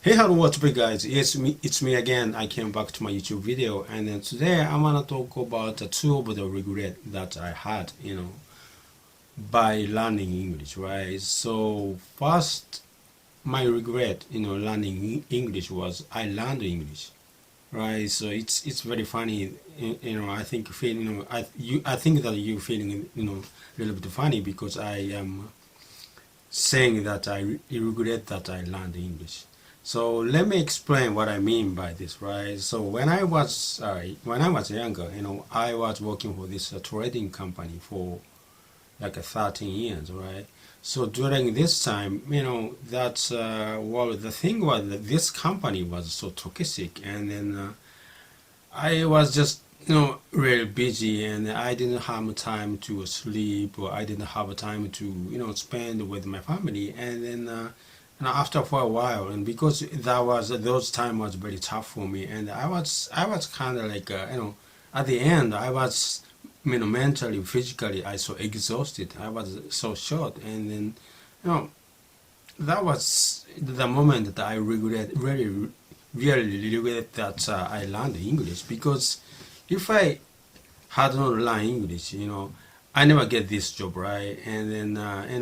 Hey, hello, what's up guys? It's me again. I came back to my YouTube video, and then today I wanna talk about two of the regret that I had, by learning English, right? So first, my regret, learning English was I learned English, right? So it's very funny, I think I think that you feeling, a little bit funny because I am saying that I regret that I learned English. So let me explain what I mean by this, right? So when I was younger, I was working for this trading company for like 13 years, right? So during this time, that's well, the thing was that this company was so toxic, and then I was just really busy, and I didn't have time to sleep, or I didn't have time to spend with my family, and then. And after for a while, and because those time was very tough for me, and I was kind of like at the end I was mentally, physically I so exhausted. I was so short, and then that was the moment that I really regret that I learned English, because if I had not learned English, I never get this job, right? And then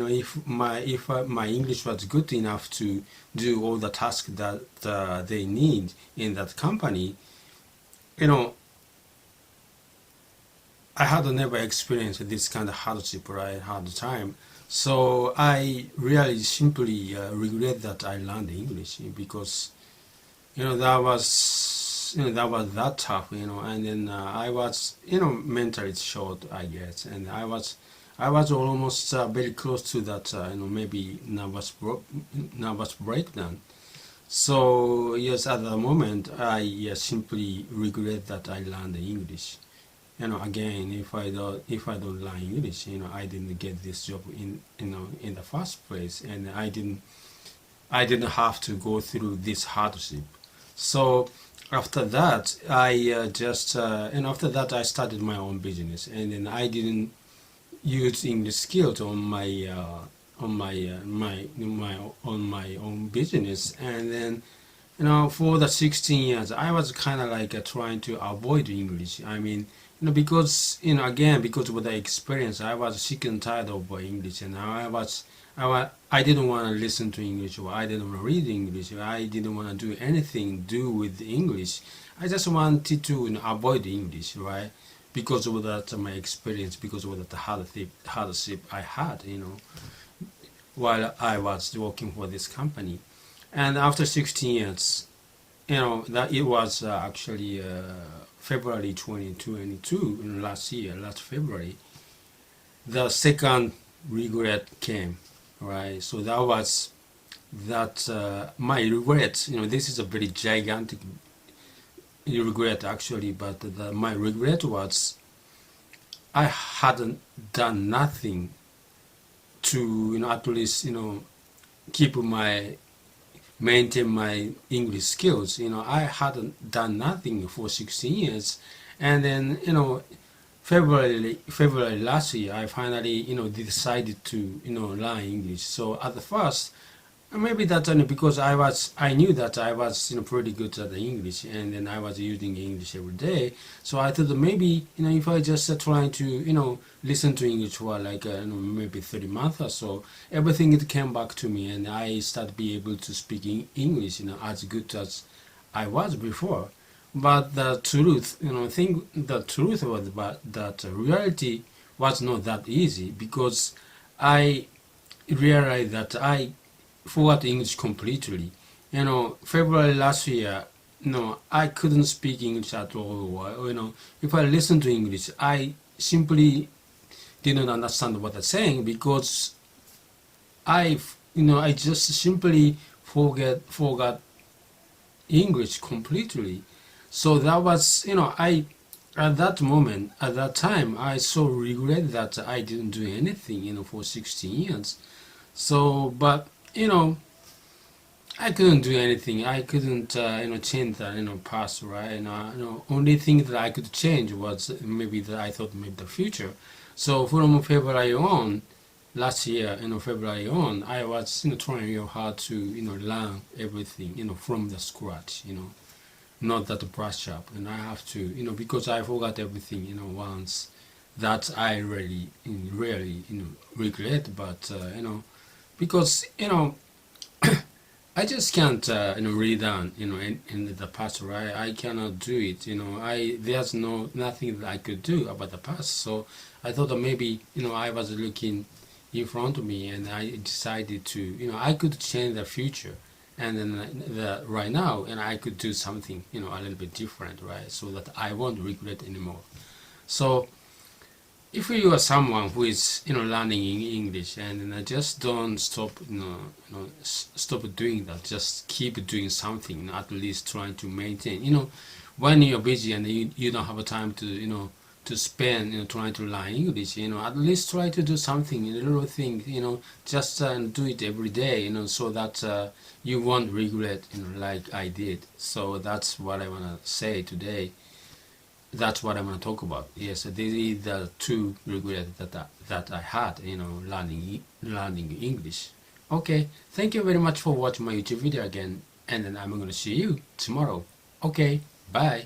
if my English was good enough to do all the tasks that they need in that company, I had never experienced this kind of hardship, right? Hard time. So I really simply regret that I learned English, because that was that tough, and then I was mentally short, I guess, and I was almost very close to that maybe nervous breakdown. So yes, at the moment I simply regret that I learned English. Again, if I don't learn English, I didn't get this job in the first place, and I didn't have to go through this hardship. So after that, after that I started my own business, and then I didn't use English skills on my own business, and then for the 16 years I was kind of like trying to avoid English. I mean, because again, because of the experience, I was sick and tired of English, and I didn't want to listen to English, or I didn't want to read English, or I didn't want to do anything with English. I just wanted to avoid English, right? Because of that my experience, because of that hardship I had, while I was working for this company. And after 16 years, that it was actually February 2022, last February, the second regret came, right? So that was my regret. This is a very gigantic regret actually, but my regret was I hadn't done nothing to at least maintain my English skills. I hadn't done nothing for 16 years, and then February last year I finally decided to learn English. So at the first, maybe that's only because I knew that I was pretty good at the English, and then I was using English every day. So I thought that maybe if I just try to listen to English for like maybe 30 months or so, everything it came back to me, and I started be able to speak English as good as I was before. But the truth, the truth was that reality was not that easy, because I realized that I forgot English completely. February last year, I couldn't speak English at all. If I listened to English, I simply didn't understand what they're saying, because I just simply forgot English completely. So that was, at that moment, at that time, I so regret that I didn't do anything, for 16 years. So, but, I couldn't do anything. I couldn't, change that, past, right? Only thing that I could change was maybe that I thought maybe the future. So from February on, last year, February on, I was, trying real hard to, learn everything, from the scratch, not that brush up. And I have to, because I forgot everything, once. That I really, regret. But, because, I just can't, relearn, in the past, right? I cannot do it, there's nothing that I could do about the past. So I thought that maybe, I was looking in front of me, and I decided to, I could change the future, and then right now, and I could do something, a little bit different, right? So that I won't regret anymore. So if you are someone who is, learning English, and just don't stop, stop doing that. Just keep doing something, at least trying to maintain. When you're busy and you don't have time to, to spend, trying to learn English, at least try to do something, a little thing, just do it every day, so that you won't regret, like I did. So that's what I want to say today. That's what I'm going to talk about. Yes, this is the two regrets that I had, learning English. Okay, thank you very much for watching my YouTube video again, and then I'm going to see you tomorrow. Okay, bye.